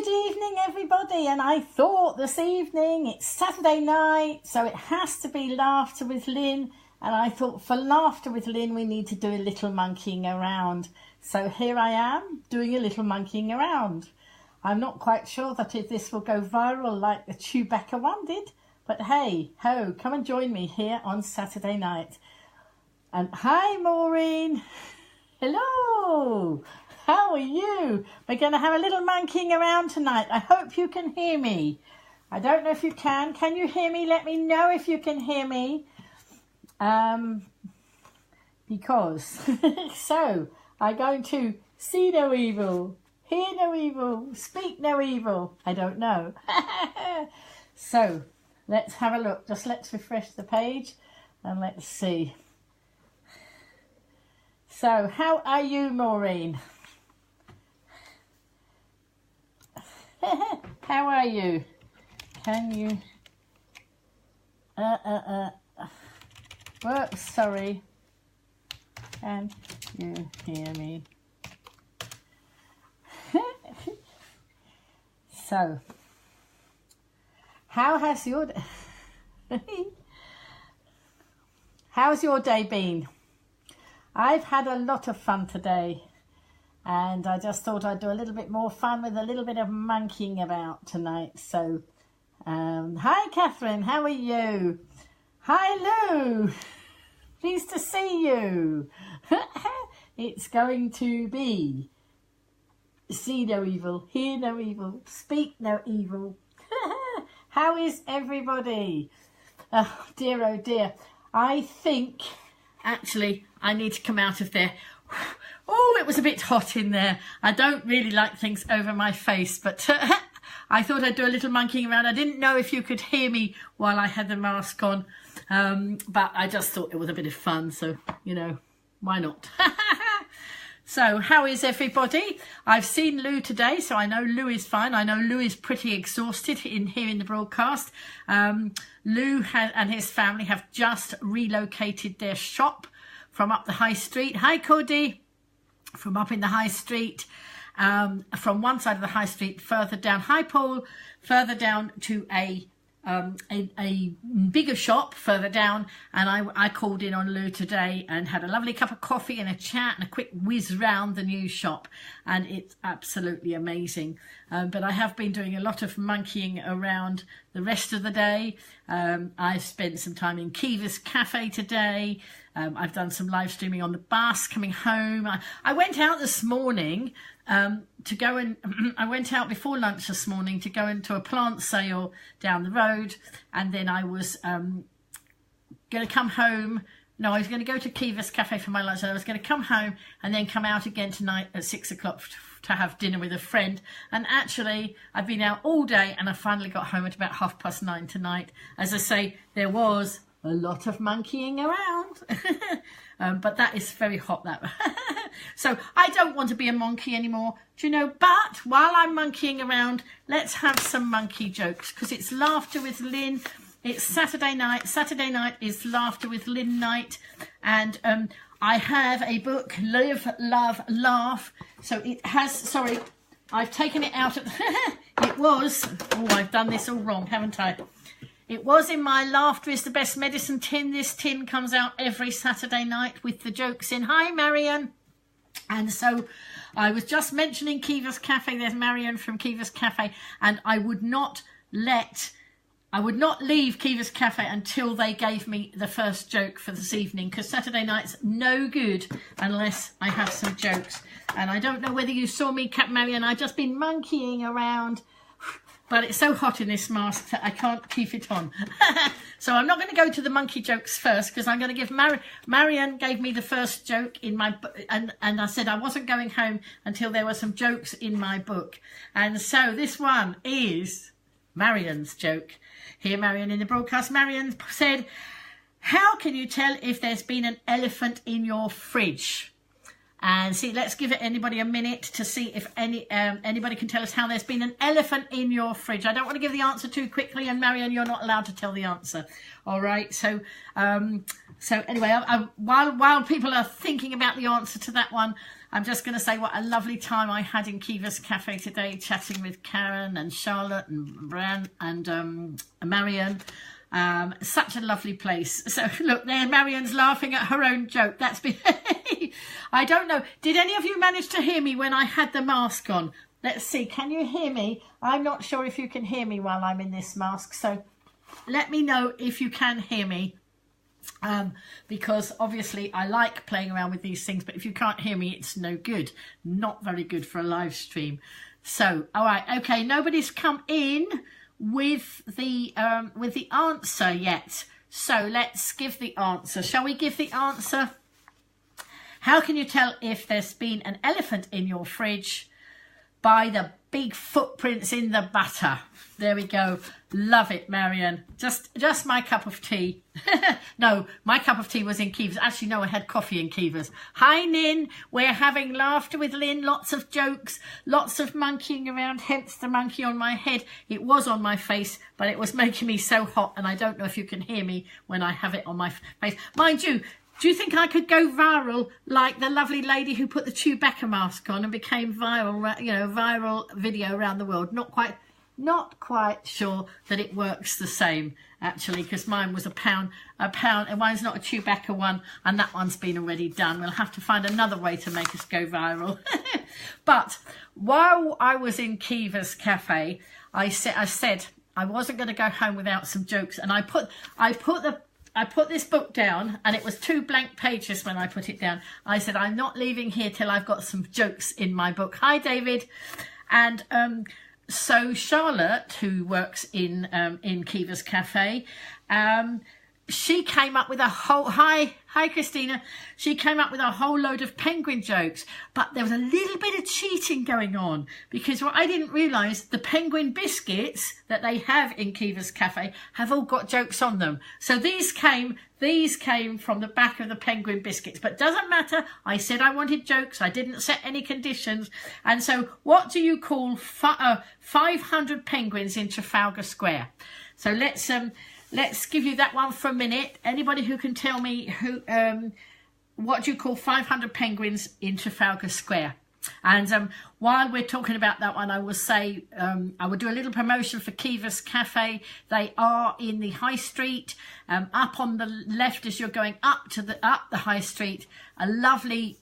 Good evening, everybody, and I thought this evening, it's Saturday night, so it has to be Laughter with Lyn, and I thought for Laughter with Lyn we need to do a little monkeying around. So here I am, doing a little monkeying around. I'm not quite sure that if this will go viral like the Chewbacca one did, but hey, ho, come and join me here on Saturday night. And hi, Maureen. Hello. How are you? We're going to have a little monkeying around tonight. I hope you can hear me. I don't know if you can. Can you hear me? Let me know if you can hear me. Because, so, I'm going to see no evil, hear no evil, speak no evil. I don't know. So, let's have a look. Just let's refresh the page and let's see. So, how are you, Maureen? How are you? Can you sorry. Can you hear me? So, how's your day been? I've had a lot of fun today. And I just thought I'd do a little bit more fun with a little bit of monkeying about tonight. So, hi Catherine, how are you? Hi Lou, pleased to see you. It's going to be see no evil, hear no evil, speak no evil. How is everybody? Oh dear. I think, actually, I need to come out of there. Oh, it was a bit hot in there. I don't really like things over my face, but I thought I'd do a little monkeying around. I didn't know if you could hear me while I had the mask on, but I just thought it was a bit of fun, so, you know, why not? So, how is everybody? I've seen Lou today, so I know Lou is fine. I know Lou is pretty exhausted in the broadcast. Lou and his family have just relocated their shop from up the high street. Hi, Cody. From up in the high street, from one side of the high street further down, hi Paul, further down to a bigger shop further down, and I called in on Lou today and had a lovely cup of coffee and a chat and a quick whiz round the new shop, and it's absolutely amazing. But I have been doing a lot of monkeying around the rest of the day. I've spent some time in Kiva's Cafe today. I've done some live streaming on the bus coming home. I went out this morning to go and I went out before lunch this morning to go into a plant sale down the road, and then I was going to come home. No, I was going to go to Kiva's Cafe for my lunch, and I was going to come home and then come out again tonight at 6 o'clock to have dinner with a friend. And actually, I've been out all day, and I finally got home at about 9:30 tonight. As I say, there was a lot of monkeying around, but that is very hot, that. So I don't want to be a monkey anymore, do you know? But while I'm monkeying around, let's have some monkey jokes, because it's Laughter with Lyn. It's Saturday night. Saturday night is Laughter with Lyn night, and I have a book, Live, Love, Laugh. So it has, sorry, I've taken it out of, it was, oh, I've done this all wrong, haven't I? It was in my Laughter is the Best Medicine tin. This tin comes out every Saturday night with the jokes in. Hi, Marion. And so I was just mentioning Kiva's Cafe. There's Marion from Kiva's Cafe. And I would not leave Kiva's Cafe until they gave me the first joke for this evening, because Saturday night's no good unless I have some jokes. And I don't know whether you saw me, Marion. I've just been monkeying around. But it's so hot in this mask that I can't keep it on. So I'm not going to go to the monkey jokes first, because I'm going to give Marion gave me the first joke in my book, and I said I wasn't going home until there were some jokes in my book. And so this one is Marion's joke. Here, Marion in the broadcast. Marion said, "How can you tell if there's been an elephant in your fridge?" And see, let's give anybody a minute to see if anybody can tell us how there's been an elephant in your fridge. I don't want to give the answer too quickly, and Marion, you're not allowed to tell the answer. All right. So anyway, while people are thinking about the answer to that one, I'm just going to say what a lovely time I had in Kiva's Cafe today, chatting with Karen and Charlotte and Bran and Marion. Such a lovely place. So look there, Marion's laughing at her own joke. That's been I don't know, did any of you manage to hear me when I had the mask on? Let's see, can you hear me? I'm not sure if you can hear me while I'm in this mask, so let me know if you can hear me, because obviously I like playing around with these things, but if you can't hear me, it's no good. Not very good for a live stream. So all right, okay, nobody's come in with the answer yet, so let's give the answer. Shall we give the answer? How can you tell if there's been an elephant in your fridge? By the big footprints in the butter. There we go. Love it, Marion. Just my cup of tea. No, my cup of tea was in Kiva's. Actually, no, I had coffee in Kiva's. Hi, Lyn. We're having laughter with Lyn. Lots of jokes, lots of monkeying around, hence the monkey on my head. It was on my face, but it was making me so hot, and I don't know if you can hear me when I have it on my face. Mind you, do you think I could go viral like the lovely lady who put the Chewbacca mask on and became viral, you know, viral video around the world? Not quite sure that it works the same, actually, because mine was a pound, and mine's not a Chewbacca one, and that one's been already done. We'll have to find another way to make us go viral. But while I was in Kiva's Cafe, I said I wasn't going to go home without some jokes, and I put this book down, and it was 2 blank pages when I put it down. I said, I'm not leaving here till I've got some jokes in my book. Hi, David. And so Charlotte, who works in Kiva's Cafe, she came up with a whole, hi Christina, she came up with a whole load of penguin jokes, but there was a little bit of cheating going on, because what I didn't realise, the penguin biscuits that they have in Kiva's Cafe have all got jokes on them. So these came from the back of the penguin biscuits, but doesn't matter. I said I wanted jokes. I didn't set any conditions. And so what do you call 500 penguins in Trafalgar Square? So let's give you that one for a minute. Anybody who can tell me what do you call 500 penguins in Trafalgar Square? And while we're talking about that one, I will say I will do a little promotion for Kiva's Cafe. They are in the High Street, up on the left as you're going up the High Street. A lovely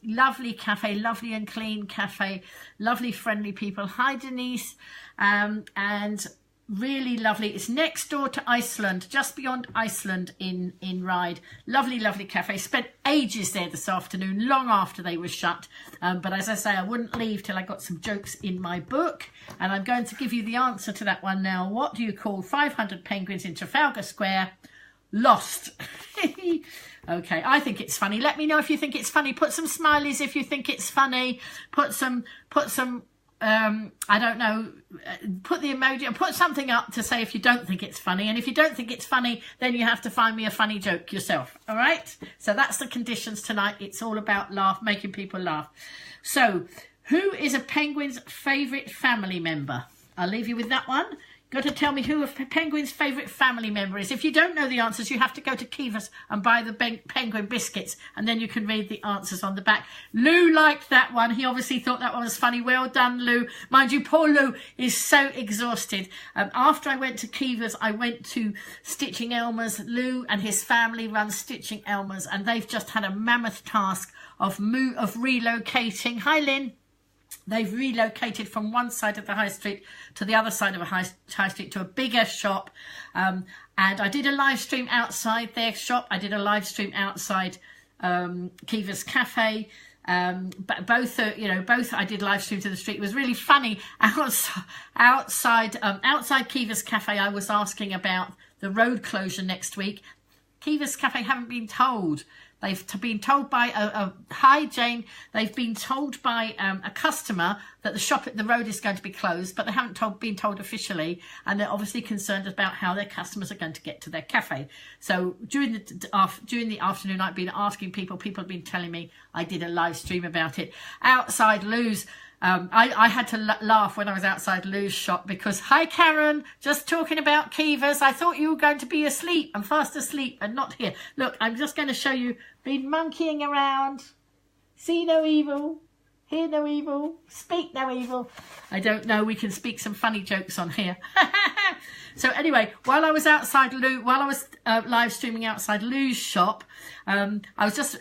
cafe, lovely and clean cafe, lovely friendly people. Hi, Denise, and really lovely. It's next door to Iceland, just beyond Iceland in Ryde. Lovely cafe. Spent ages there this afternoon, long after they were shut. But as I say, I wouldn't leave till I got some jokes in my book. And I'm going to give you the answer to that one now. What do you call 500 penguins in Trafalgar Square? Lost. Okay, I think it's funny. Let me know if you think it's funny. Put some smileys if you think it's funny. Put some I don't know, put the emoji, put something up to say if you don't think it's funny. And if you don't think it's funny, then you have to find me a funny joke yourself. All right? So that's the conditions tonight. It's all about making people laugh. So who is a penguin's favourite family member? I'll leave you with that one. Got to tell me who a penguin's favourite family member is. If you don't know the answers, you have to go to Kiva's and buy the penguin biscuits, and then you can read the answers on the back. Lou liked that one. He obviously thought that one was funny. Well done, Lou. Mind you, poor Lou is so exhausted. After I went to Kiva's, I went to Stitching Elmer's. Lou and his family run Stitching Elmer's, and they've just had a mammoth task of relocating. Hi, Lyn. They've relocated from one side of the High Street to the other side of a High Street to a bigger shop. And I did a live stream outside their shop. I did a live stream outside Kiva's Cafe. But both I did live streams in the street. It was really funny. Outside Kiva's Cafe, I was asking about the road closure next week. Kiva's Cafe haven't been told. They've been told by hi Jane. They've been told by a customer that the road is going to be closed, but they haven't been told officially, and they're obviously concerned about how their customers are going to get to their cafe. So during the afternoon, I've been asking people. People have been telling me. I did a live stream about it outside Lou's. I had to laugh when I was outside Lou's shop because, hi Karen, just talking about Kiva's. I thought you were going to be asleep and fast asleep and not here. Look, I'm just going to show you, been monkeying around, see no evil, Hear no evil, speak no evil. I don't know, we can speak some funny jokes on here. So anyway, while I was outside Lou, while I was live streaming outside Lou's shop, I was just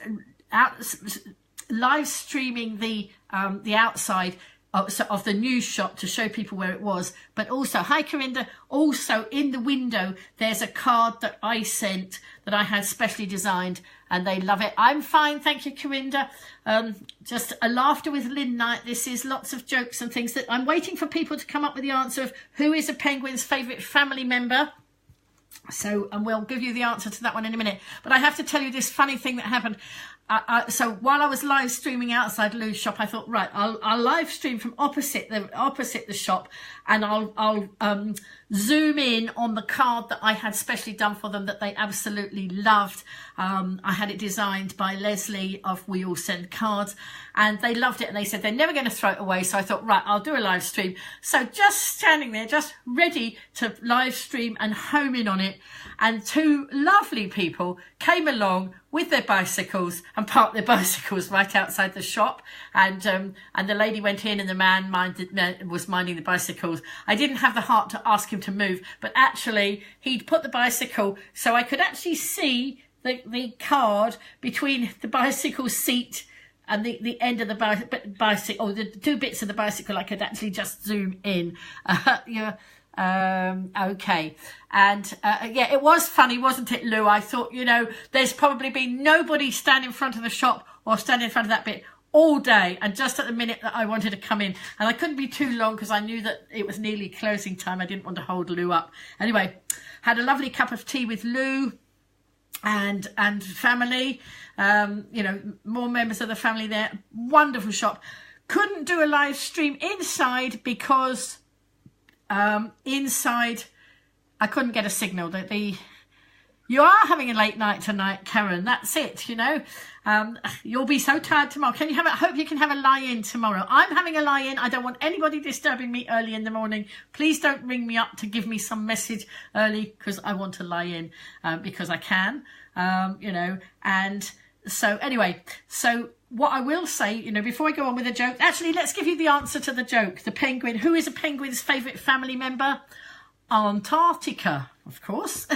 live streaming the outside of the new shop to show people where it was. But also, hi Corinda, also in the window there's a card that I sent that I had specially designed, and they love it. I'm fine, thank you Corinda. Just a Laughter with Lyn night. This is lots of jokes and things that I'm waiting for people to come up with the answer of who is a penguin's favourite family member. So, and we'll give you the answer to that one in a minute. But I have to tell you this funny thing that happened. So while I was live streaming outside Lou's shop, I thought, right, I'll live stream from opposite the shop, and I'll zoom in on the card that I had specially done for them that they absolutely loved. I had it designed by Leslie of We All Send Cards, and they loved it, and they said they're never going to throw it away. So I thought, right, I'll do a live stream. So just standing there, just ready to live stream and home in on it, and two lovely people came along with their bicycles and parked their bicycles right outside the shop, and the lady went in and the man was minding the bicycles. I didn't have the heart to ask him to move, but actually he'd put the bicycle so I could actually see the card between the bicycle seat and the end of the bicycle, or the two bits of the bicycle. I could actually just zoom in. Okay, and yeah, it was funny, wasn't it, Lou? I thought, you know, there's probably been nobody stand in front of the shop or stand in front of that bit all day, and just at the minute that I wanted to come in, and I couldn't be too long because I knew that it was nearly closing time. I didn't want to hold Lou up. Anyway, had a lovely cup of tea with Lou and family. You know, more members of the family there. Wonderful shop. Couldn't do a live stream inside because inside I couldn't get a signal. You are having a late night tonight, Karen. That's it, you know. You'll be so tired tomorrow. I hope you can have a lie-in tomorrow. I'm having a lie-in. I don't want anybody disturbing me early in the morning. Please don't ring me up to give me some message early, because I want to lie in because I can, you know. And so anyway, so what I will say, you know, before I go on with the joke, actually, let's give you the answer to the joke. The penguin. Who is a penguin's favourite family member? Antarctica, of course.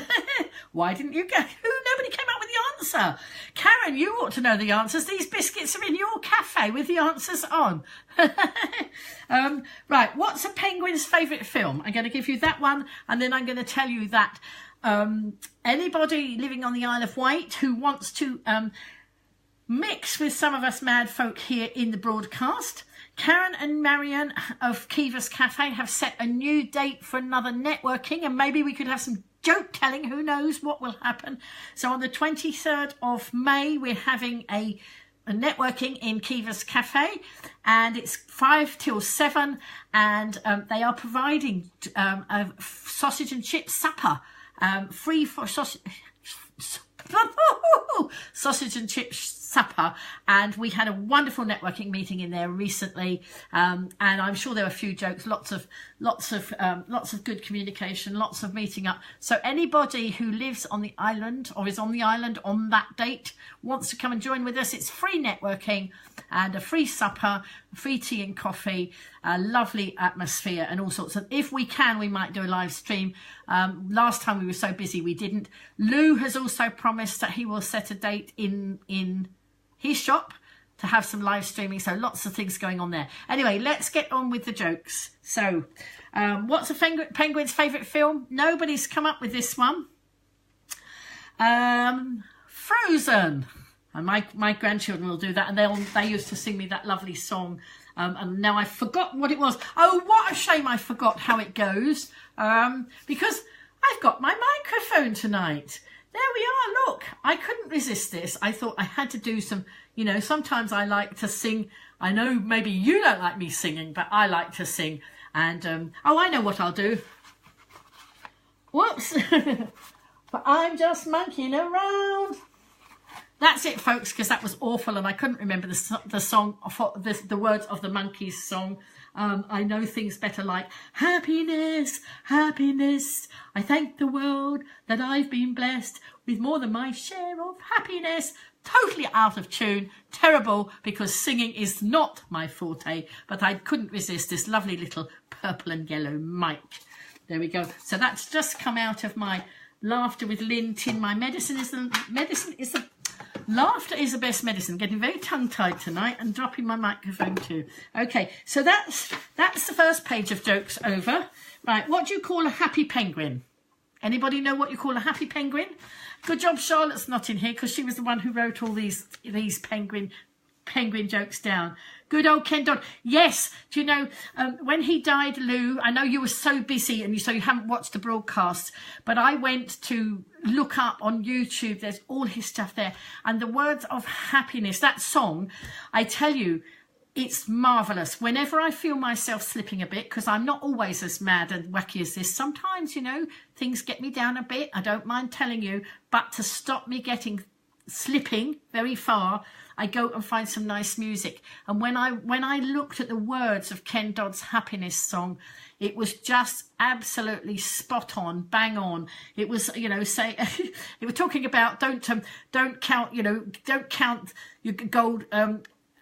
Why didn't you get? Nobody came up with the answer. Karen, you ought to know the answers. These biscuits are in your cafe with the answers on. Right, what's a penguin's favourite film? I'm going to give you that one, and then I'm going to tell you that anybody living on the Isle of Wight who wants to mix with some of us mad folk here in the broadcast, Karen and Marion of Kiva's Cafe have set a new date for another networking, and maybe we could have some joke telling. Who knows what will happen? So on the 23rd of May, we're having a networking in Kiva's Cafe, and it's 5 till 7, and they are providing a sausage and chip supper, free for sausage and chip supper, and we had a wonderful networking meeting in there recently, and I'm sure there were a few jokes, lots of good communication, lots of meeting up. So anybody who lives on the island or is on the island on that date wants to come and join with us, it's free networking and a free supper, free tea and coffee, a lovely atmosphere and all sorts of. If we can, we might do a live stream. Last time we were so busy we didn't. Lou has also promised that he will set a date in his shop to have some live streaming, so lots of things going on there. Anyway, let's get on with the jokes. So what's a penguin's favourite film? Nobody's come up with this one. Frozen. And my grandchildren will do that, and they used to sing me that lovely song, and now I've forgotten what it was. Oh, what a shame I forgot how it goes, because I've got my microphone tonight. There we are, look, I couldn't resist this. I thought I had to do some, you know, sometimes I like to sing. I know maybe you don't like me singing, but I like to sing. And, oh, I know what I'll do. Whoops. But I'm just monkeying around. That's it, folks, because that was awful, and I couldn't remember the song, the words of the Monkeys song. I know things better like happiness, happiness. I thank the world that I've been blessed with more than my share of happiness. totally out of tune, terrible, because singing is not my forte, but I couldn't resist this lovely little purple and yellow mic. There we go. So that's just come out of my Laughter with Lyn tin. My laughter is the best medicine. Getting very tongue-tied tonight and dropping my microphone too. Okay, so that's the first page of jokes over. Right, what do you call a happy penguin? Anybody know what you call a happy penguin? Good job Charlotte's not in here because she was the one who wrote all these penguin jokes down. Good old Ken Dodd. Yes, do you know, when he died, Lou, I know you were so busy and so you haven't watched the broadcast, but I went to look up on YouTube. There's all his stuff there. And the words of happiness, that song, I tell you, it's marvellous. Whenever I feel myself slipping a bit, because I'm not always as mad and wacky as this, sometimes, you know, things get me down a bit. I don't mind telling you, but to stop me slipping very far, I go and find some nice music. And when I looked at the words of Ken Dodd's happiness song, it was just absolutely spot on, bang on. It was, you know, say it was talking about don't count your gold.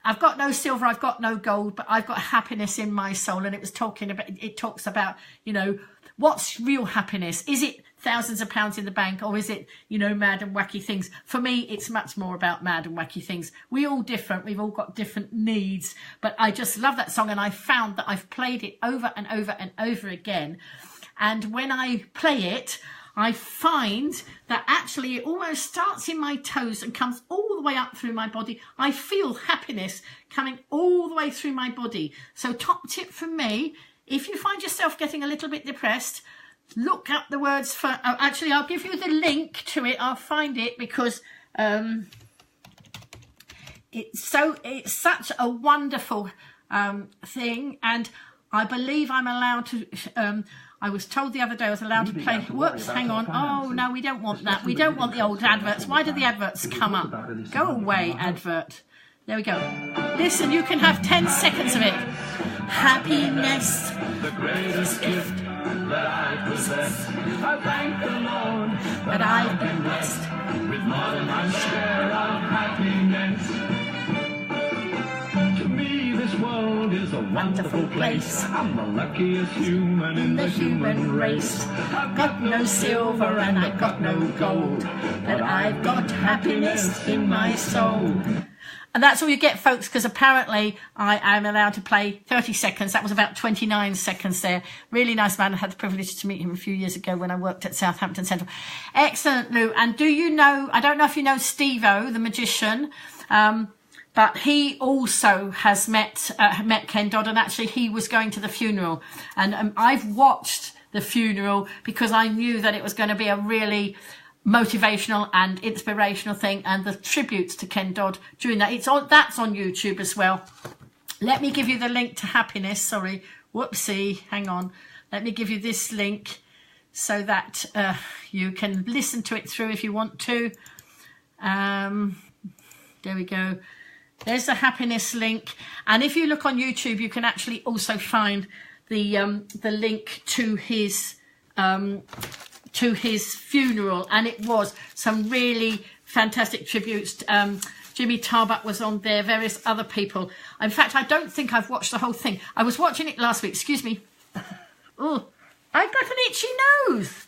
I've got no silver, I've got no gold, but I've got happiness in my soul. And it talks about, you know, what's real happiness? Is it thousands of pounds in the bank, or is it, you know, mad and wacky things? For me, it's much more about mad and wacky things. We're all different. We've all got different needs, but I just love that song. And I found that I've played it over and over and over again. And when I play it, I find that actually it almost starts in my toes and comes all the way up through my body. I feel happiness coming all the way through my body. So top tip from me, if you find yourself getting a little bit depressed, look up the words for, actually I'll give you the link to it. I'll find it because it's such a wonderful thing. And I believe I'm allowed to, I was told the other day I was allowed to play, whoops, hang on. Oh, no, we don't want that. We don't want the old adverts. Why do the adverts come up? Go away, advert. There we go. Listen, you can have 10 seconds of it. Happiness, the greatest gift that I possess. I thank the Lord that I've been blessed with more than my share of happiness. To me, this world is a wonderful place. I'm the luckiest human in the human race. I've got no silver and I've got no gold, but I've got happiness in my soul. And that's all you get, folks, because apparently I am allowed to play 30 seconds. That was about 29 seconds there. Really nice man. I had the privilege to meet him a few years ago when I worked at Southampton Central. Excellent, Lou. And do you know, I don't know if you know Steve-O, the magician, but he also has met Ken Dodd, and actually he was going to the funeral. And I've watched the funeral because I knew that it was going to be a really motivational and inspirational thing, and the tributes to Ken Dodd during that, that's on YouTube as well. Let me give you the link to happiness. Sorry, whoopsie, hang on. Let me give you this link so that you can listen to it through if you want to. There we go. There's the happiness link, and if you look on YouTube, you can actually also find the link to his funeral, and it was some really fantastic tributes. Jimmy Tarbuck was on there, various other people. In fact, I don't think I've watched the whole thing. I was watching it last week. Excuse me. Oh, I got an itchy nose.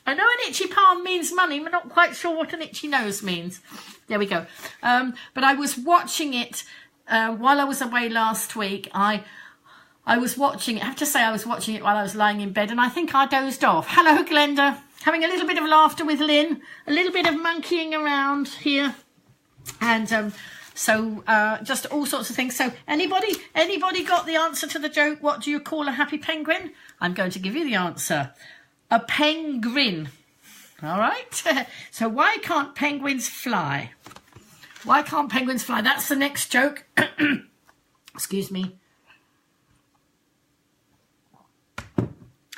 I know an itchy palm means money, but not quite sure what an itchy nose means. There we go. But I was watching it while I was away last week. I was watching it. I have to say I was watching it while I was lying in bed, and I think I dozed off. Hello, Glenda. Having a little bit of laughter with Lyn, a little bit of monkeying around here, and so just all sorts of things. So anybody got the answer to the joke? What do you call a happy penguin? I'm going to give you the answer. A penguin. All right. So why can't penguins fly? Why can't penguins fly? That's the next joke. Excuse me.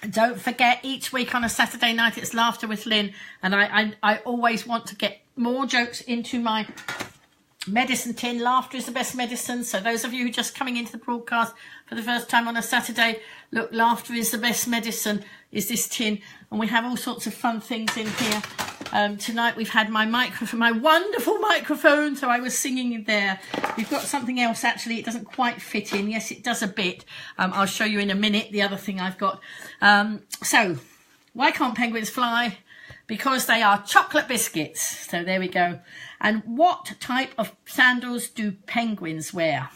Don't forget, each week on a Saturday night, it's Laughter with Lyn. And I always want to get more jokes into my medicine tin. Laughter is the best medicine. So those of you who are just coming into the broadcast for the first time on a Saturday, look, laughter is the best medicine, is this tin. And we have all sorts of fun things in here. Tonight we've had my microphone, my wonderful microphone, so I was singing in there. We've got something else, actually, it doesn't quite fit in. Yes, it does a bit. I'll show you in a minute the other thing I've got. So, why can't penguins fly? Because they are chocolate biscuits. So there we go. And what type of sandals do penguins wear?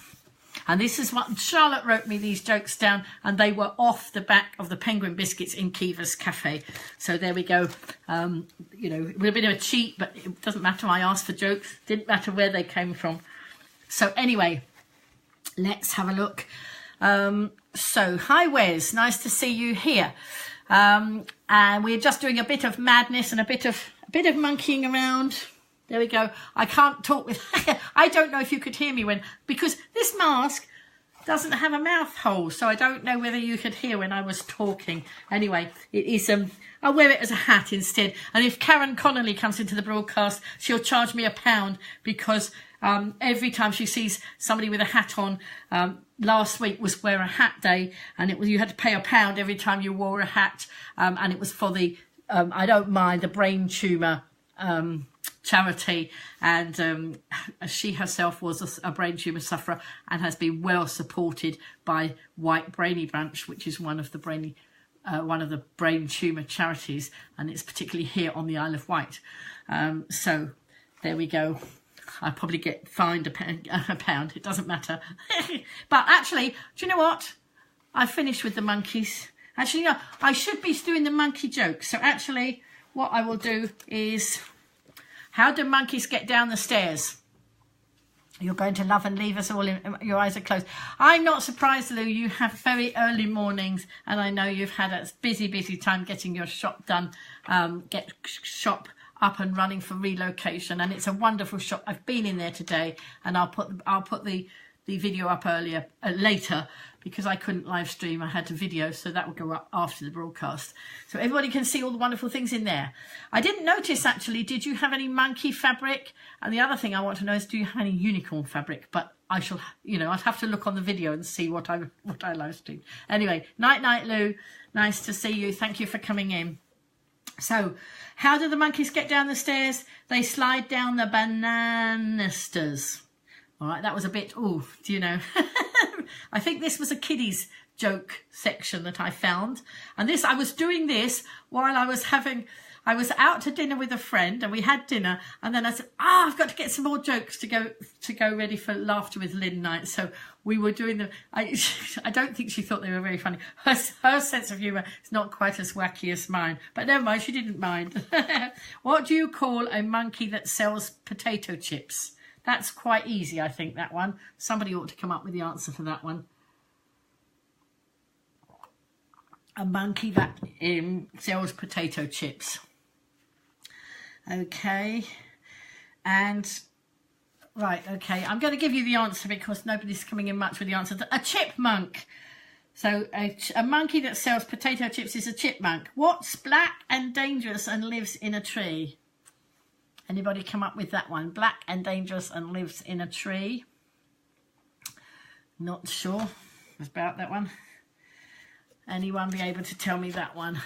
And this is what Charlotte wrote me these jokes down, and they were off the back of the penguin biscuits in Kiva's cafe. So there we go. You know, a bit of a cheat, but it doesn't matter. I asked for jokes. Didn't matter where they came from. So anyway, let's have a look. So hi Wes, nice to see you here. And we're just doing a bit of madness and a bit of monkeying around. There we go. I can't talk with... I don't know if you could hear me because this mask doesn't have a mouth hole, so I don't know whether you could hear when I was talking. Anyway, it is... I'll wear it as a hat instead. And if Karen Connolly comes into the broadcast, she'll charge me £1 because every time she sees somebody with a hat on... last week was Wear a Hat Day, and you had to pay £1 every time you wore a hat, and it was for the I don't mind, the brain tumour charity, and she herself was a brain tumour sufferer and has been well supported by White Brainy Branch, which is one of the brain tumour charities, and it's particularly here on the Isle of Wight. So there we go. I probably get fined a pound. It doesn't matter. But actually, do you know what? I finished with the monkeys. Actually, no, I should be doing the monkey jokes. So actually, what I will do is, how do monkeys get down the stairs? You're going to love and leave us all in, your eyes are closed. I'm not surprised, Lou. You have very early mornings, and I know you've had a busy time getting your shop done. Get shop up and running for relocation, and it's a wonderful shop. I've been in there today, and I'll put the video up later because I couldn't live stream. I had to video, so that will go up after the broadcast, so everybody can see all the wonderful things in there. I didn't notice actually, did you have any monkey fabric? And the other thing I want to know is, do you have any unicorn fabric? But I shall, I'd have to look on the video and see what I live streamed. Anyway, night Lou, nice to see you. Thank you for coming in. So, how do the monkeys get down the stairs? They slide down the bananisters. All right, that was a bit, I think this was a kiddies joke section that I found. And I was doing this while I was out to dinner with a friend, and we had dinner, and then I said, I've got to get some more jokes to go ready for Laughter with Lyn night. So we were doing them. I don't think she thought they were very funny. Her sense of humour is not quite as wacky as mine, but never mind, she didn't mind. What do you call a monkey that sells potato chips? That's quite easy, I think, that one. Somebody ought to come up with the answer for that one. A monkey that sells potato chips. Okay, and right, okay, I'm going to give you the answer because nobody's coming in much with the answer. A chipmunk. So a monkey that sells potato chips is a chipmunk. What's black and dangerous and lives in a tree? Anybody come up with that one? Black and dangerous and lives in a tree. Not sure about that one. Anyone be able to tell me that one?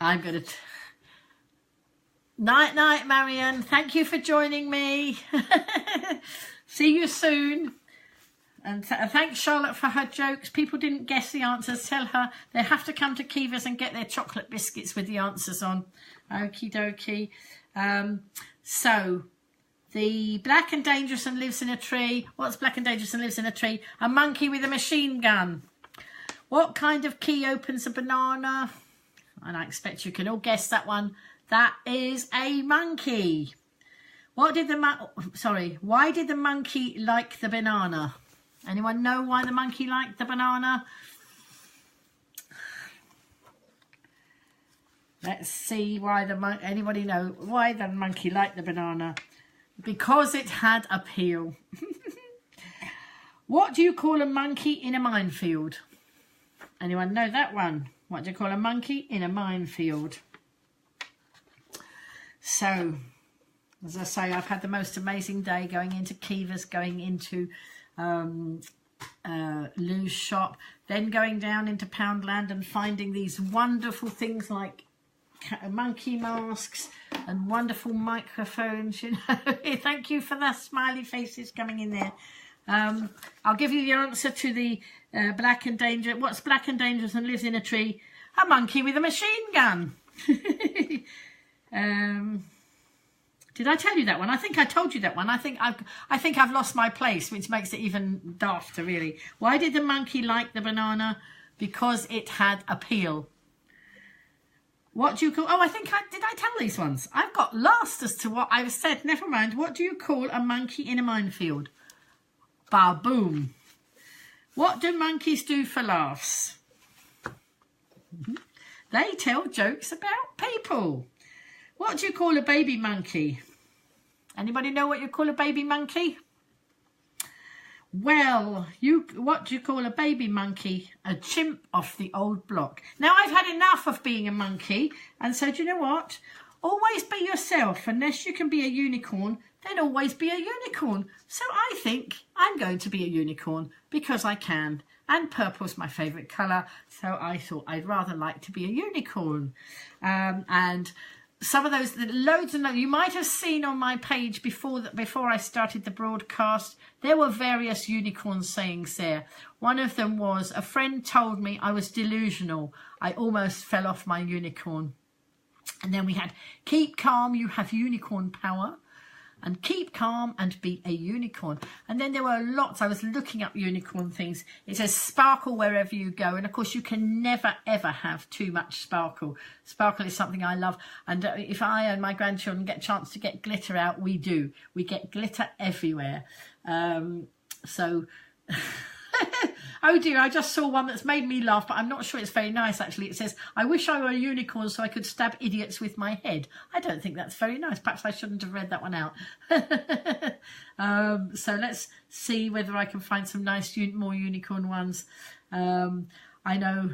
I'm going to... Night, Marion. Thank you for joining me. See you soon. And thanks, Charlotte, for her jokes. People didn't guess the answers. Tell her they have to come to Kiva's and get their chocolate biscuits with the answers on. Okie dokie. So, the black and dangerous and lives in a tree. What's black and dangerous and lives in a tree? A monkey with a machine gun. What kind of key opens a banana? And I expect you can all guess that one. That is a monkey. Why did the monkey like the banana? Anyone know why the monkey liked the banana? Let's see why anybody know why the monkey liked the banana? Because it had a peel. What do you call a monkey in a minefield? Anyone know that one? What do you call a monkey in a minefield? So, as I say, I've had the most amazing day going into Kiva's, going into Lou's shop, then going down into Poundland and finding these wonderful things like monkey masks and wonderful microphones, you know. Thank you for the smiley faces coming in there. I'll give you the answer to the black and dangerous. What's black and dangerous and lives in a tree? A monkey with a machine gun. Did I tell you that one? I think I told you that one. I think I've lost my place, which makes it even dafter, really. Why did the monkey like the banana? Because it had a peel. What do you call... Oh, did I tell these ones? I've got lost as to what I've said. Never mind. What do you call a monkey in a minefield? Baboom. What do monkeys do for laughs? They tell jokes about people. What do you call a baby monkey? Anybody know what you call a baby monkey? Well, what do you call a baby monkey? A chimp off the old block. Now, I've had enough of being a monkey, and so do you know what? Always be yourself. Unless you can be a unicorn, then always be a unicorn. So I think I'm going to be a unicorn because I can. And purple's my favourite colour, so I thought I'd rather like to be a unicorn. And some of those, loads and loads, you might have seen on my page before I started the broadcast, there were various unicorn sayings there. One of them was, a friend told me I was delusional. I almost fell off my unicorn. And then we had, keep calm, you have unicorn power. And keep calm and be a unicorn. And then there were lots. I was looking up unicorn things. It says sparkle wherever you go. And of course, you can never, ever have too much sparkle. Sparkle is something I love. And if I and my grandchildren get a chance to get glitter out, we do. We get glitter everywhere. Oh dear, I just saw one that's made me laugh, but I'm not sure it's very nice, actually. It says, I wish I were a unicorn so I could stab idiots with my head. I don't think that's very nice. Perhaps I shouldn't have read that one out. So let's see whether I can find some nice, more unicorn ones. I know,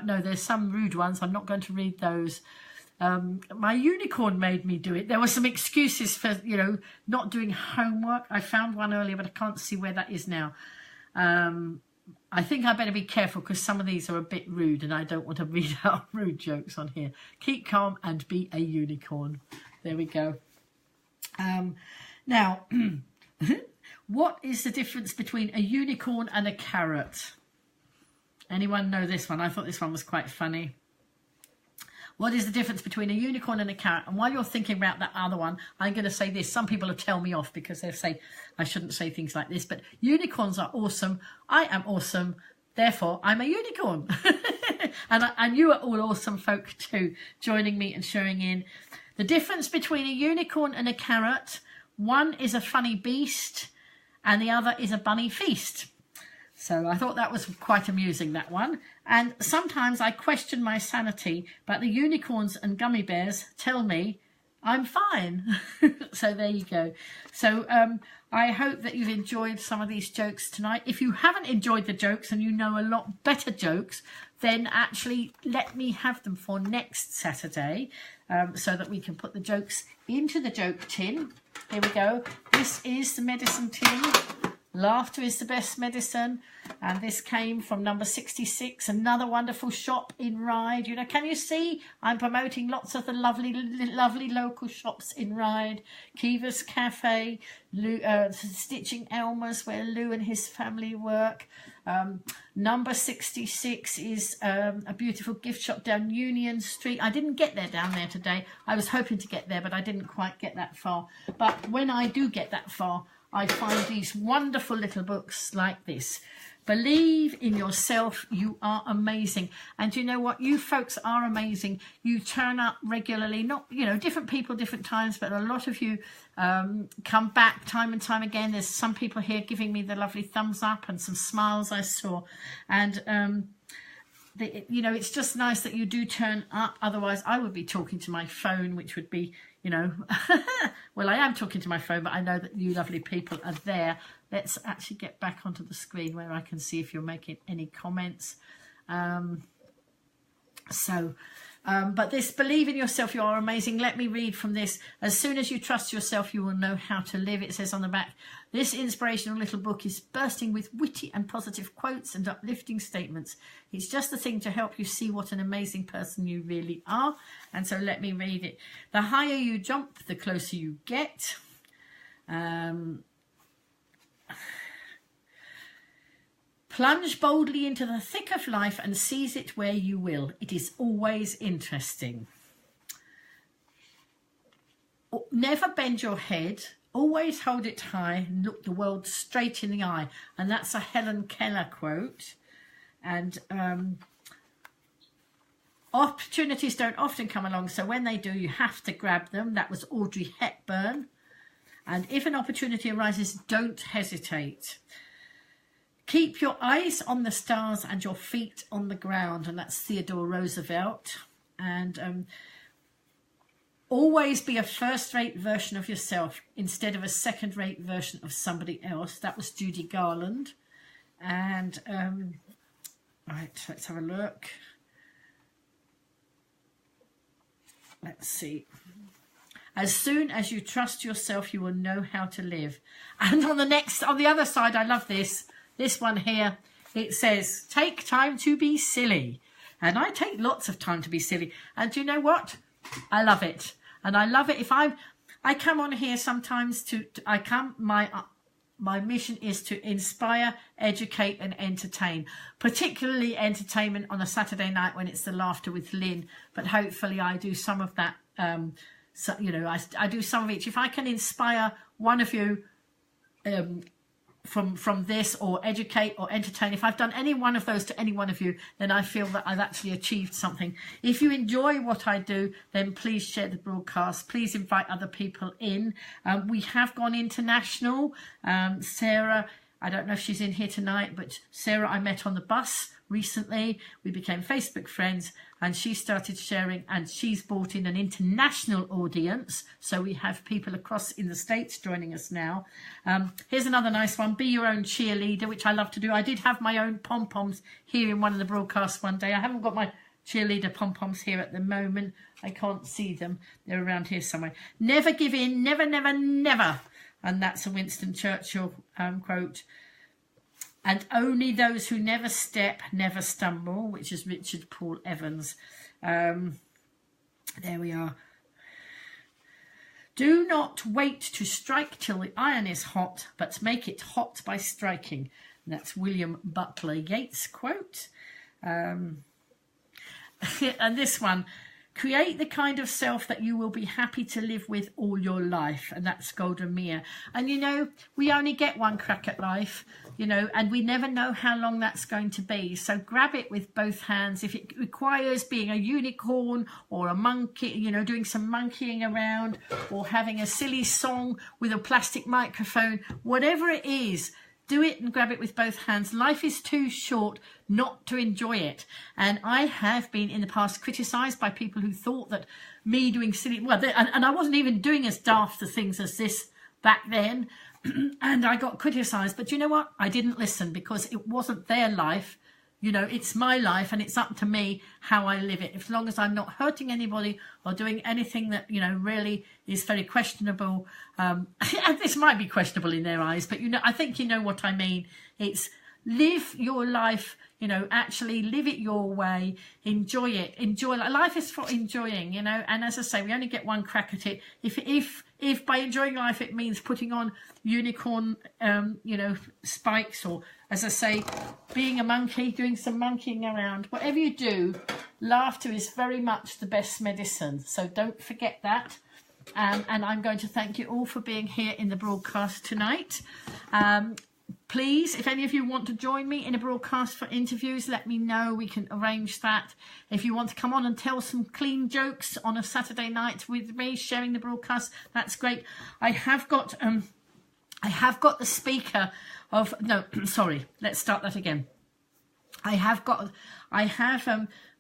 no, there's some rude ones. I'm not going to read those. My unicorn made me do it. There were some excuses for, not doing homework. I found one earlier, but I can't see where that is now. I think I better be careful because some of these are a bit rude and I don't want to read out rude jokes on here. Keep calm and be a unicorn. There we go. Now, what is the difference between a unicorn and a carrot? Anyone know this one? I thought this one was quite funny. What is the difference between a unicorn and a carrot? And while you're thinking about that other one, I'm going to say this. Some people will tell me off because they'll say I shouldn't say things like this. But unicorns are awesome. I am awesome. Therefore, I'm a unicorn. and you are all awesome folk too, joining me and sharing in. The difference between a unicorn and a carrot, one is a funny beast and the other is a bunny feast. So I thought that was quite amusing, that one. And sometimes I question my sanity, but the unicorns and gummy bears tell me I'm fine. So there you go. So I hope that you've enjoyed some of these jokes tonight. If you haven't enjoyed the jokes and you know a lot better jokes, then actually let me have them for next Saturday so that we can put the jokes into the joke tin. Here we go. This is the medicine tin. Laughter is the best medicine, and this came from number 66, another wonderful shop in Ryde. Can you see? I'm promoting lots of the lovely local shops in Ryde. Kiva's Cafe, Stitching Elmer's, where Lou and his family work. Number 66 is a beautiful gift shop down Union Street. I didn't get there down there today. I was hoping to get there, but I didn't quite get that far. But when I do get that far, I find these wonderful little books like this. Believe in yourself. You are amazing. And you know what? You folks are amazing. You turn up regularly. Not, different people, different times, but a lot of you come back time and time again. There's some people here giving me the lovely thumbs up and some smiles I saw. And, it's just nice that you do turn up. Otherwise, I would be talking to my phone, which would be, well, I am talking to my phone, but I know that you lovely people are there. Let's actually get back onto the screen where I can see if you're making any comments. So But this, believe in yourself, you are amazing. Let me read from this. As soon as you trust yourself, you will know how to live. It says on the back, this inspirational little book is bursting with witty and positive quotes and uplifting statements. It's just the thing to help you see what an amazing person you really are. And so let me read it. The higher you jump, the closer you get. Plunge boldly into the thick of life and seize it where you will. It is always interesting. Never bend your head. Always hold it high and look the world straight in the eye. And that's a Helen Keller quote. And opportunities don't often come along, so when they do, you have to grab them. That was Audrey Hepburn. And if an opportunity arises, don't hesitate. Keep your eyes on the stars and your feet on the ground. And that's Theodore Roosevelt. And always be a first-rate version of yourself instead of a second-rate version of somebody else. That was Judy Garland. And, right, let's have a look. Let's see. As soon as you trust yourself, you will know how to live. And on the other side, I love this. This one here, it says, take time to be silly. And I take lots of time to be silly. And do you know what? I love it. And I love it. If I come on here sometimes my mission is to inspire, educate and entertain. Particularly entertainment on a Saturday night when it's the Laughter with Lyn. But hopefully I do some of that. So, you know, I do some of each. If I can inspire one of you from this, or educate or entertain, if I've done any one of those to any one of you, then I feel that I've actually achieved something. If you enjoy what I do, then please share the broadcast. Please invite other people in. We have gone international. Sarah, I don't know if she's in here tonight, but Sarah I met on the bus recently. We became Facebook friends and she started sharing, and she's brought in an international audience. So we have people across in the States joining us now. Here's another nice one. Be your own cheerleader, which I love to do. I did have my own pom-poms here in one of the broadcasts one day. I haven't got my cheerleader pom-poms here at the moment. I can't see them. They're around here somewhere. Never give in. Never, never, never. And that's a Winston Churchill quote. And only those who never step, never stumble, which is Richard Paul Evans. There we are. Do not wait to strike till the iron is hot, but make it hot by striking. And that's William Butler Yeats quote. And this one. Create the kind of self that you will be happy to live with all your life. And that's Golda Meir. And, you know, we only get one crack at life, you know, and we never know how long that's going to be. So grab it with both hands. If it requires being a unicorn or a monkey, you know, doing some monkeying around, or having a silly song with a plastic microphone, whatever it is, do it and grab it with both hands. Life is too short not to enjoy it. And I have been in the past criticised by people who thought that me doing silly... Well, and I wasn't even doing as daft things as this back then. And I got criticised. But you know what? I didn't listen, because it wasn't their life. You know, it's my life and it's up to me how I live it. As long as I'm not hurting anybody or doing anything that, you know, really is very questionable. And this might be questionable in their eyes, but, you know, I think you know what I mean. It's live your life, you know, actually live it your way. Enjoy it. Enjoy. Life is for enjoying, you know. And as I say, we only get one crack at it. If by enjoying life it means putting on unicorn, you know, spikes, or, as I say, being a monkey, doing some monkeying around, whatever you do, laughter is very much the best medicine. So don't forget that. And I'm going to thank you all for being here in the broadcast tonight. Please, if any of you want to join me in a broadcast for interviews, let me know. We can arrange that. If you want to come on and tell some clean jokes on a Saturday night with me, sharing the broadcast, that's great. I have got the speaker of... No, sorry. Let's start that again. I have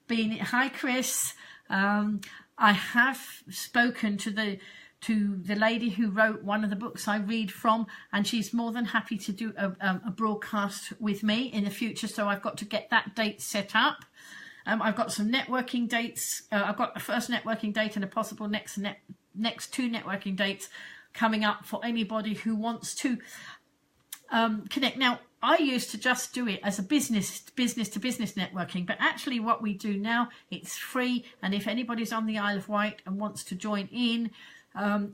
been... Hi, Chris. I have spoken to the lady who wrote one of the books I read from, and she's more than happy to do a broadcast with me in the future. So I've got to get that date set up. I've got some networking dates. I've got a first networking date and a possible next 2 networking dates coming up for anybody who wants to connect. Now, I used to just do it as a business to business networking, but actually what we do now, it's free. And if anybody's on the Isle of Wight and wants to join in,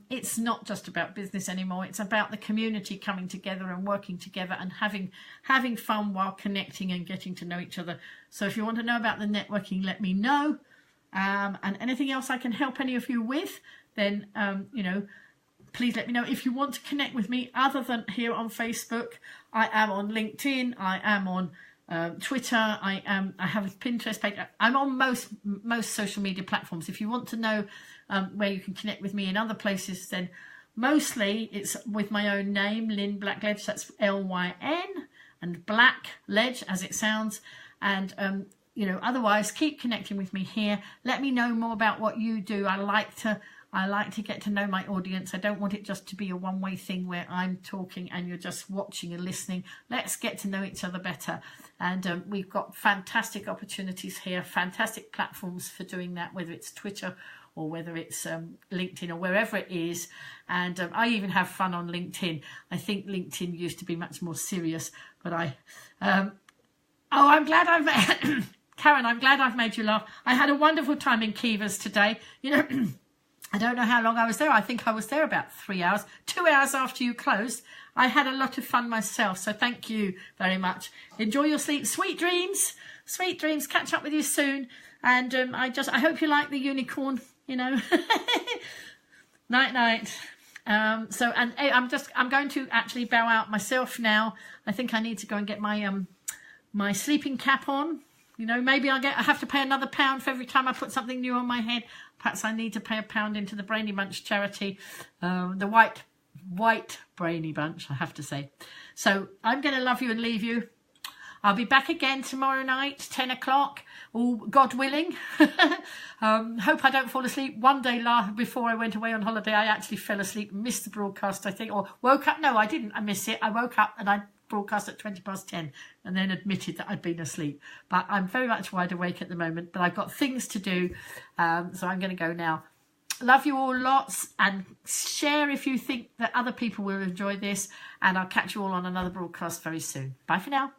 it's not just about business anymore. It's about the community coming together and working together and having fun while connecting and getting to know each other. So if you want to know about the networking, let me know. And anything else I can help any of you with, then, you know, please let me know. If you want to connect with me other than here on Facebook, I am on LinkedIn, I am on Twitter, I have a Pinterest page. I'm on most social media platforms. If you want to know where you can connect with me in other places, then mostly it's with my own name, Lyn Blackledge. That's Lyn, and Blackledge as it sounds. And you know, otherwise keep connecting with me here. Let me know more about what you do. I like to get to know my audience. I don't want it just to be a one-way thing where I'm talking and you're just watching and listening. Let's get to know each other better. And we've got fantastic opportunities here, fantastic platforms for doing that, whether it's Twitter or whether it's LinkedIn or wherever it is. And I even have fun on LinkedIn. I think LinkedIn used to be much more serious, but I'm glad I've met Karen, I'm glad I've made you laugh. I had a wonderful time in Kivas today. You know, I don't know how long I was there. I think I was there about 3 hours, 2 hours after you closed. I had a lot of fun myself, so thank you very much. Enjoy your sleep. Sweet dreams. Sweet dreams. Catch up with you soon. And I hope you like the unicorn, you know. Night, night. I'm going to actually bow out myself now. I think I need to go and get my my sleeping cap on. You know, maybe I have to pay another £1 for every time I put something new on my head. Perhaps I need to pay £1 into the Brainy Bunch charity, the white Brainy Bunch, I have to say. So I'm going to love you and leave you. I'll be back again tomorrow night, 10 o'clock, all God willing. Hope I don't fall asleep. One day before I went away on holiday, I actually fell asleep and missed the broadcast, I think, or woke up. No, I didn't. I missed it. I woke up and I broadcast at 10:20 and then admitted that I'd been asleep. But I'm very much wide awake at the moment, but I've got things to do. So I'm going to go now. Love you all lots, and share if you think that other people will enjoy this, and I'll catch you all on another broadcast very soon. Bye for now.